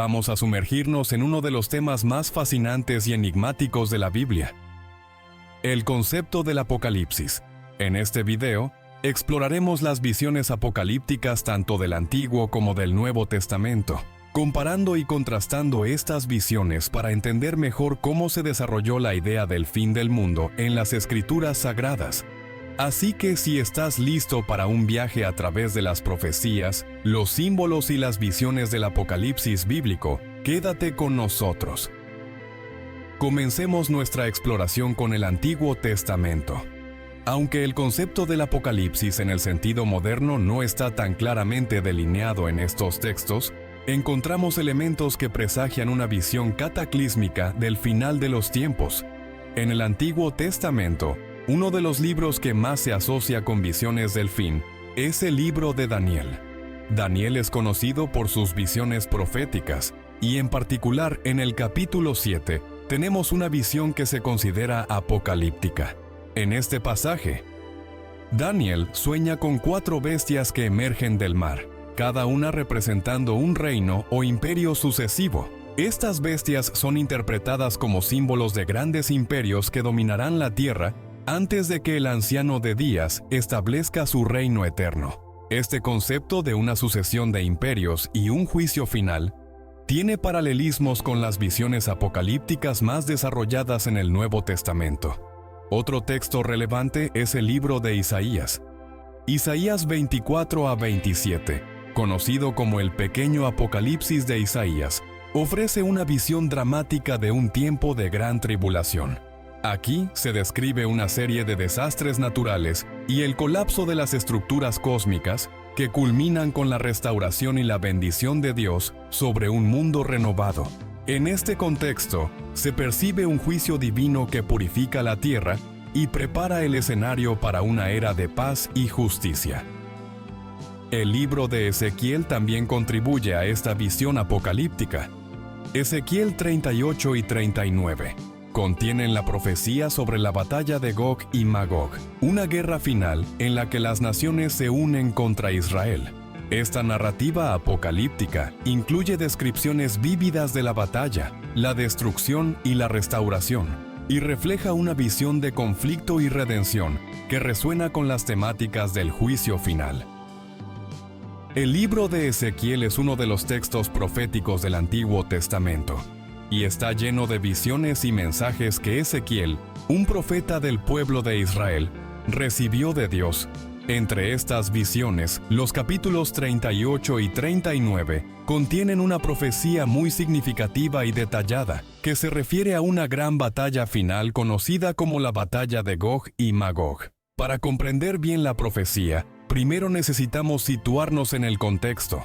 vamos a sumergirnos en uno de los temas más fascinantes y enigmáticos de la Biblia: el concepto del Apocalipsis. En este video, exploraremos las visiones apocalípticas tanto del Antiguo como del Nuevo Testamento, comparando y contrastando estas visiones para entender mejor cómo se desarrolló la idea del fin del mundo en las Escrituras Sagradas. Así que si estás listo para un viaje a través de las profecías, los símbolos y las visiones del Apocalipsis bíblico, quédate con nosotros. Comencemos nuestra exploración con el Antiguo Testamento. Aunque el concepto del Apocalipsis en el sentido moderno no está tan claramente delineado en estos textos, encontramos elementos que presagian una visión cataclísmica del final de los tiempos. En el Antiguo Testamento, uno de los libros que más se asocia con visiones del fin es el libro de Daniel. Daniel es conocido por sus visiones proféticas, y en particular en el capítulo 7 tenemos una visión que se considera apocalíptica. En este pasaje, Daniel sueña con 4 bestias que emergen del mar, cada una representando un reino o imperio sucesivo. Estas bestias son interpretadas como símbolos de grandes imperios que dominarán la tierra antes de que el anciano de días establezca su reino eterno. Este concepto de una sucesión de imperios y un juicio final tiene paralelismos con las visiones apocalípticas más desarrolladas en el Nuevo Testamento. Otro texto relevante es el libro de Isaías. Isaías 24 a 27, conocido como el pequeño Apocalipsis de Isaías, ofrece una visión dramática de un tiempo de gran tribulación. Aquí se describe una serie de desastres naturales y el colapso de las estructuras cósmicas que culminan con la restauración y la bendición de Dios sobre un mundo renovado. En este contexto, se percibe un juicio divino que purifica la tierra y prepara el escenario para una era de paz y justicia. El libro de Ezequiel también contribuye a esta visión apocalíptica. Ezequiel 38 y 39 contienen la profecía sobre la batalla de Gog y Magog, una guerra final en la que las naciones se unen contra Israel. Esta narrativa apocalíptica incluye descripciones vívidas de la batalla, la destrucción y la restauración, y refleja una visión de conflicto y redención que resuena con las temáticas del juicio final. El libro de Ezequiel es uno de los textos proféticos del Antiguo Testamento, y está lleno de visiones y mensajes que Ezequiel, un profeta del pueblo de Israel, recibió de Dios. Entre estas visiones, los capítulos 38 y 39 contienen una profecía muy significativa y detallada, que se refiere a una gran batalla final conocida como la batalla de Gog y Magog. Para comprender bien la profecía, primero necesitamos situarnos en el contexto.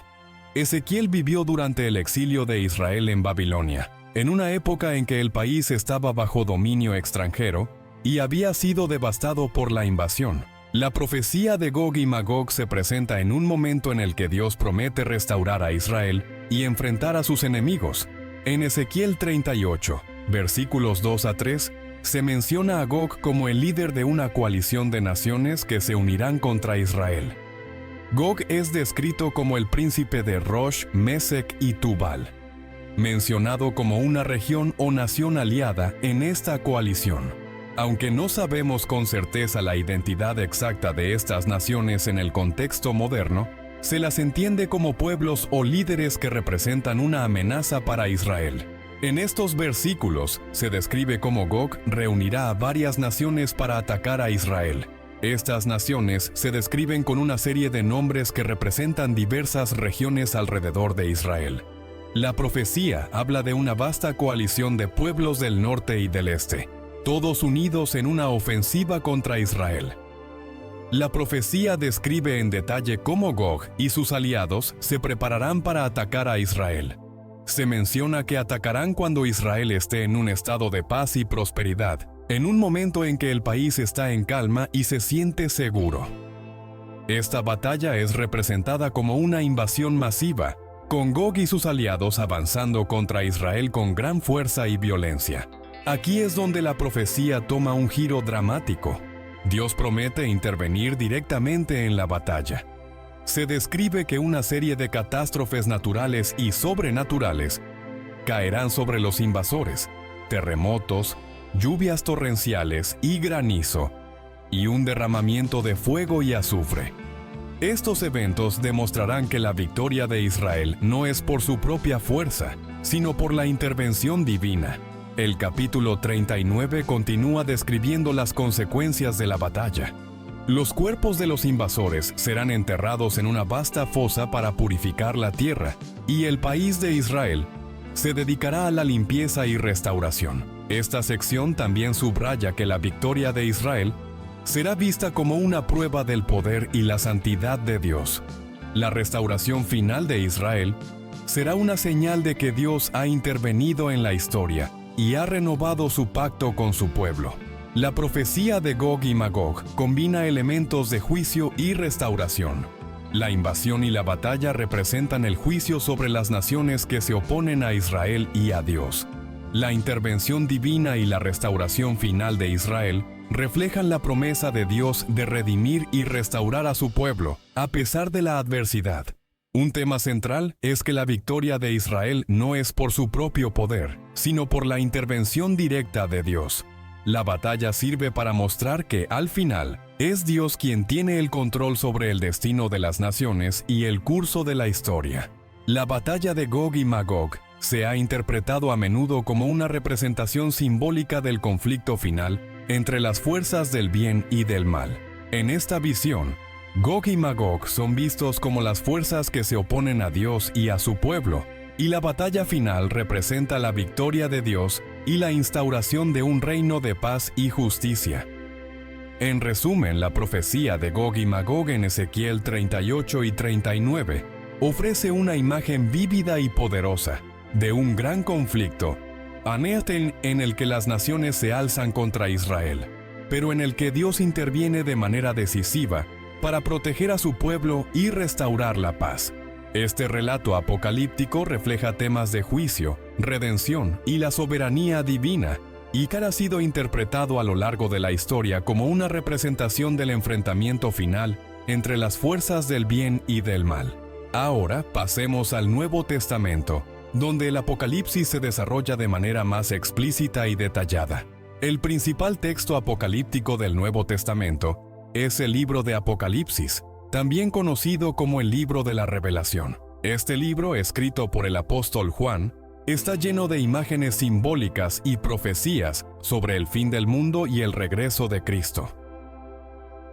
Ezequiel vivió durante el exilio de Israel en Babilonia, en una época en que el país estaba bajo dominio extranjero y había sido devastado por la invasión. La profecía de Gog y Magog se presenta en un momento en el que Dios promete restaurar a Israel y enfrentar a sus enemigos. En Ezequiel 38, versículos 2 a 3, se menciona a Gog como el líder de una coalición de naciones que se unirán contra Israel. Gog es descrito como el príncipe de Rosh, Mesec y Tubal, mencionado como una región o nación aliada en esta coalición. Aunque no sabemos con certeza la identidad exacta de estas naciones en el contexto moderno, se las entiende como pueblos o líderes que representan una amenaza para Israel. En estos versículos se describe cómo Gog reunirá a varias naciones para atacar a Israel. Estas naciones se describen con una serie de nombres que representan diversas regiones alrededor de Israel. La profecía habla de una vasta coalición de pueblos del norte y del este, todos unidos en una ofensiva contra Israel. La profecía describe en detalle cómo Gog y sus aliados se prepararán para atacar a Israel. Se menciona que atacarán cuando Israel esté en un estado de paz y prosperidad, en un momento en que el país está en calma y se siente seguro. Esta batalla es representada como una invasión masiva, con Gog y sus aliados avanzando contra Israel con gran fuerza y violencia. Aquí es donde la profecía toma un giro dramático. Dios promete intervenir directamente en la batalla. Se describe que una serie de catástrofes naturales y sobrenaturales caerán sobre los invasores, terremotos, lluvias torrenciales y granizo, y un derramamiento de fuego y azufre. Estos eventos demostrarán que la victoria de Israel no es por su propia fuerza, sino por la intervención divina. El capítulo 39 continúa describiendo las consecuencias de la batalla. Los cuerpos de los invasores serán enterrados en una vasta fosa para purificar la tierra, y el país de Israel se dedicará a la limpieza y restauración. Esta sección también subraya que la victoria de Israel será vista como una prueba del poder y la santidad de Dios. La restauración final de Israel será una señal de que Dios ha intervenido en la historia y ha renovado su pacto con su pueblo. La profecía de Gog y Magog combina elementos de juicio y restauración. La invasión y la batalla representan el juicio sobre las naciones que se oponen a Israel y a Dios. La intervención divina y la restauración final de Israel reflejan la promesa de Dios de redimir y restaurar a su pueblo, a pesar de la adversidad. Un tema central es que la victoria de Israel no es por su propio poder, sino por la intervención directa de Dios. La batalla sirve para mostrar que, al final, es Dios quien tiene el control sobre el destino de las naciones y el curso de la historia. La batalla de Gog y Magog se ha interpretado a menudo como una representación simbólica del conflicto final entre las fuerzas del bien y del mal. En esta visión, Gog y Magog son vistos como las fuerzas que se oponen a Dios y a su pueblo, y la batalla final representa la victoria de Dios y la instauración de un reino de paz y justicia. En resumen, la profecía de Gog y Magog en Ezequiel 38 y 39 ofrece una imagen vívida y poderosa de un gran conflicto, en el que las naciones se alzan contra Israel, pero en el que Dios interviene de manera decisiva para proteger a su pueblo y restaurar la paz. Este relato apocalíptico refleja temas de juicio, redención y la soberanía divina, y que ha sido interpretado a lo largo de la historia como una representación del enfrentamiento final entre las fuerzas del bien y del mal. Ahora pasemos al Nuevo Testamento, donde el Apocalipsis se desarrolla de manera más explícita y detallada. El principal texto apocalíptico del Nuevo Testamento es el libro de Apocalipsis, también conocido como el libro de la Revelación. Este libro, escrito por el apóstol Juan, está lleno de imágenes simbólicas y profecías sobre el fin del mundo y el regreso de Cristo.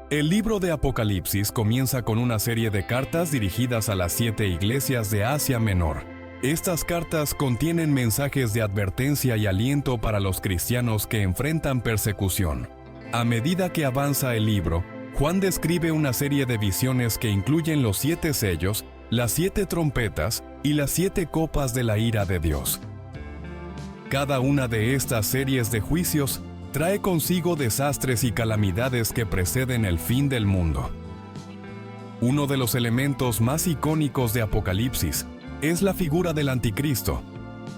El libro de Apocalipsis comienza con una serie de cartas dirigidas a las 7 iglesias de Asia Menor. Estas cartas contienen mensajes de advertencia y aliento para los cristianos que enfrentan persecución. A medida que avanza el libro, Juan describe una serie de visiones que incluyen los 7 sellos, las 7 trompetas y las 7 copas de la ira de Dios. Cada una de estas series de juicios trae consigo desastres y calamidades que preceden el fin del mundo. Uno de los elementos más icónicos de Apocalipsis es la figura del Anticristo,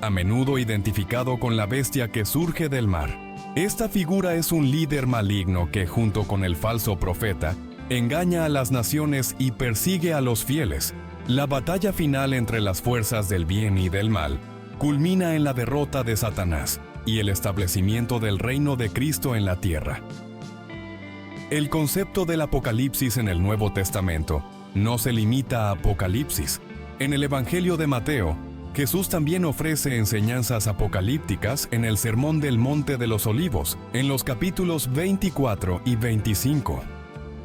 a menudo identificado con la bestia que surge del mar. Esta figura es un líder maligno que, junto con el falso profeta, engaña a las naciones y persigue a los fieles. La batalla final entre las fuerzas del bien y del mal culmina en la derrota de Satanás y el establecimiento del reino de Cristo en la tierra. El concepto del Apocalipsis en el Nuevo Testamento no se limita a Apocalipsis. En el Evangelio de Mateo, Jesús también ofrece enseñanzas apocalípticas en el Sermón del Monte de los Olivos, en los capítulos 24 y 25.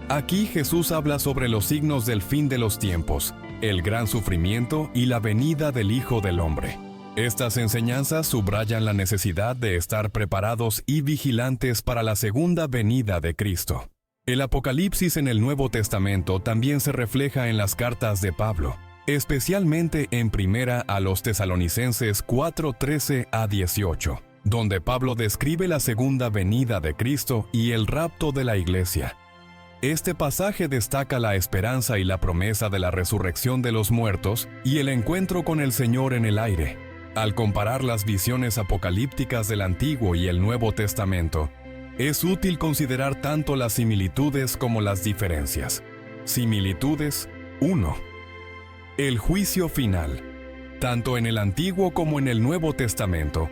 Aquí Jesús habla sobre los signos del fin de los tiempos, el gran sufrimiento y la venida del Hijo del Hombre. Estas enseñanzas subrayan la necesidad de estar preparados y vigilantes para la segunda venida de Cristo. El Apocalipsis en el Nuevo Testamento también se refleja en las cartas de Pablo, especialmente en Primera a los Tesalonicenses 4:13 a 18, donde Pablo describe la segunda venida de Cristo y el rapto de la iglesia. Este pasaje destaca la esperanza y la promesa de la resurrección de los muertos y el encuentro con el Señor en el aire. Al comparar las visiones apocalípticas del Antiguo y el Nuevo Testamento, es útil considerar tanto las similitudes como las diferencias. Similitudes 1. El juicio final. Tanto en el Antiguo como en el Nuevo Testamento,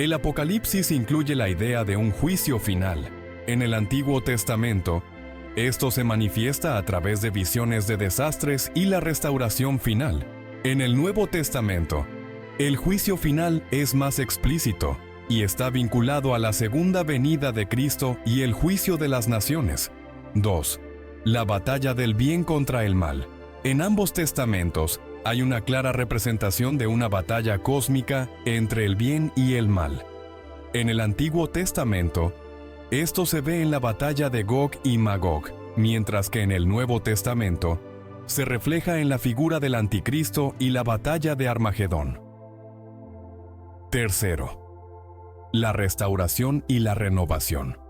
el Apocalipsis incluye la idea de un juicio final. En el Antiguo Testamento, esto se manifiesta a través de visiones de desastres y la restauración final. En el Nuevo Testamento, el juicio final es más explícito y está vinculado a la segunda venida de Cristo y el juicio de las naciones. 2. La batalla del bien contra el mal. En ambos testamentos hay una clara representación de una batalla cósmica entre el bien y el mal. En el Antiguo Testamento, esto se ve en la batalla de Gog y Magog, mientras que en el Nuevo Testamento se refleja en la figura del Anticristo y la batalla de Armagedón. Tercero, la restauración y la renovación.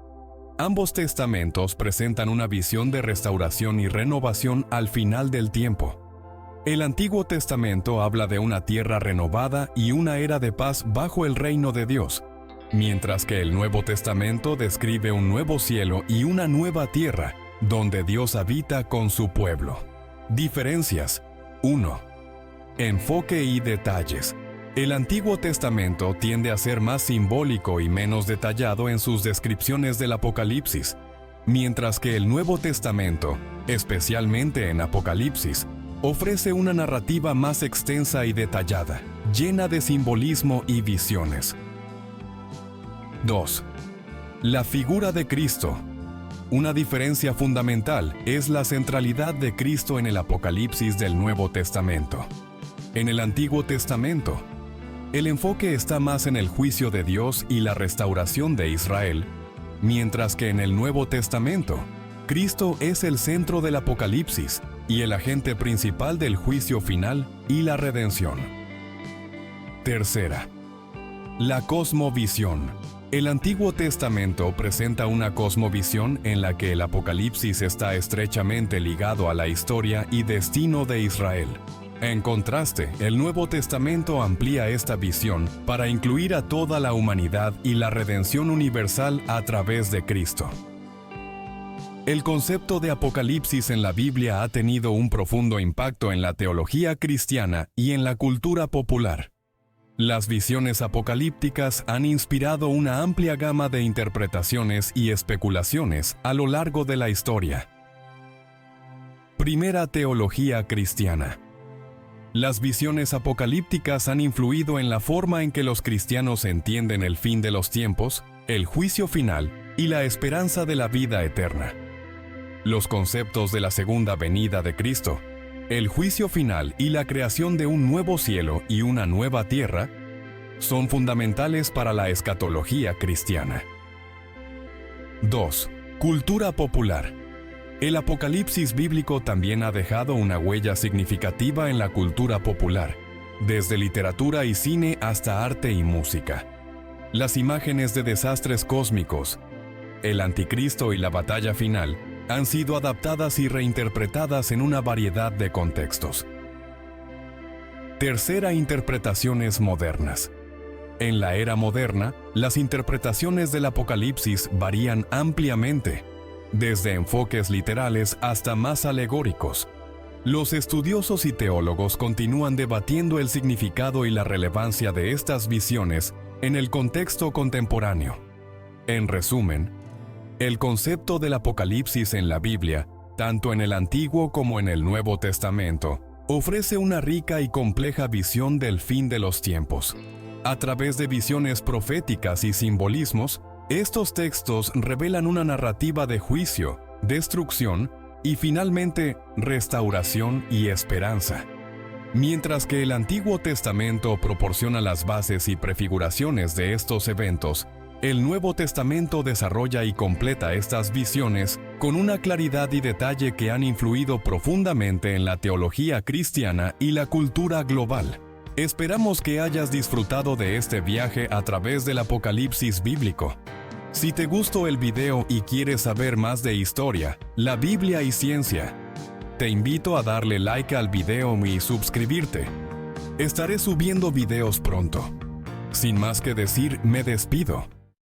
Ambos testamentos presentan una visión de restauración y renovación al final del tiempo. El Antiguo Testamento habla de una tierra renovada y una era de paz bajo el reino de Dios, mientras que el Nuevo Testamento describe un nuevo cielo y una nueva tierra, donde Dios habita con su pueblo. Diferencias. 1. Enfoque y detalles. El Antiguo Testamento tiende a ser más simbólico y menos detallado en sus descripciones del Apocalipsis, mientras que el Nuevo Testamento, especialmente en Apocalipsis, ofrece una narrativa más extensa y detallada, llena de simbolismo y visiones. 2. La figura de Cristo. Una diferencia fundamental es la centralidad de Cristo en el Apocalipsis del Nuevo Testamento. En el Antiguo Testamento, el enfoque está más en el juicio de Dios y la restauración de Israel, mientras que en el Nuevo Testamento, Cristo es el centro del Apocalipsis y el agente principal del juicio final y la redención. Tercera, la cosmovisión. El Antiguo Testamento presenta una cosmovisión en la que el Apocalipsis está estrechamente ligado a la historia y destino de Israel. En contraste, el Nuevo Testamento amplía esta visión para incluir a toda la humanidad y la redención universal a través de Cristo. El concepto de Apocalipsis en la Biblia ha tenido un profundo impacto en la teología cristiana y en la cultura popular. Las visiones apocalípticas han inspirado una amplia gama de interpretaciones y especulaciones a lo largo de la historia. Primera teología cristiana. Las visiones apocalípticas han influido en la forma en que los cristianos entienden el fin de los tiempos, el juicio final y la esperanza de la vida eterna. Los conceptos de la segunda venida de Cristo, el juicio final y la creación de un nuevo cielo y una nueva tierra son fundamentales para la escatología cristiana. 2. Cultura popular. El Apocalipsis bíblico también ha dejado una huella significativa en la cultura popular, desde literatura y cine hasta arte y música. Las imágenes de desastres cósmicos, el Anticristo y la batalla final han sido adaptadas y reinterpretadas en una variedad de contextos. Tercera, interpretaciones modernas. En la era moderna, las interpretaciones del Apocalipsis varían ampliamente, desde enfoques literales hasta más alegóricos. Los estudiosos y teólogos continúan debatiendo el significado y la relevancia de estas visiones en el contexto contemporáneo. En resumen, el concepto del Apocalipsis en la Biblia, tanto en el Antiguo como en el Nuevo Testamento, ofrece una rica y compleja visión del fin de los tiempos. A través de visiones proféticas y simbolismos, estos textos revelan una narrativa de juicio, destrucción y finalmente restauración y esperanza. Mientras que el Antiguo Testamento proporciona las bases y prefiguraciones de estos eventos, el Nuevo Testamento desarrolla y completa estas visiones con una claridad y detalle que han influido profundamente en la teología cristiana y la cultura global. Esperamos que hayas disfrutado de este viaje a través del Apocalipsis bíblico. Si te gustó el video y quieres saber más de historia, la Biblia y ciencia, te invito a darle like al video y suscribirte. Estaré subiendo videos pronto. Sin más que decir, me despido.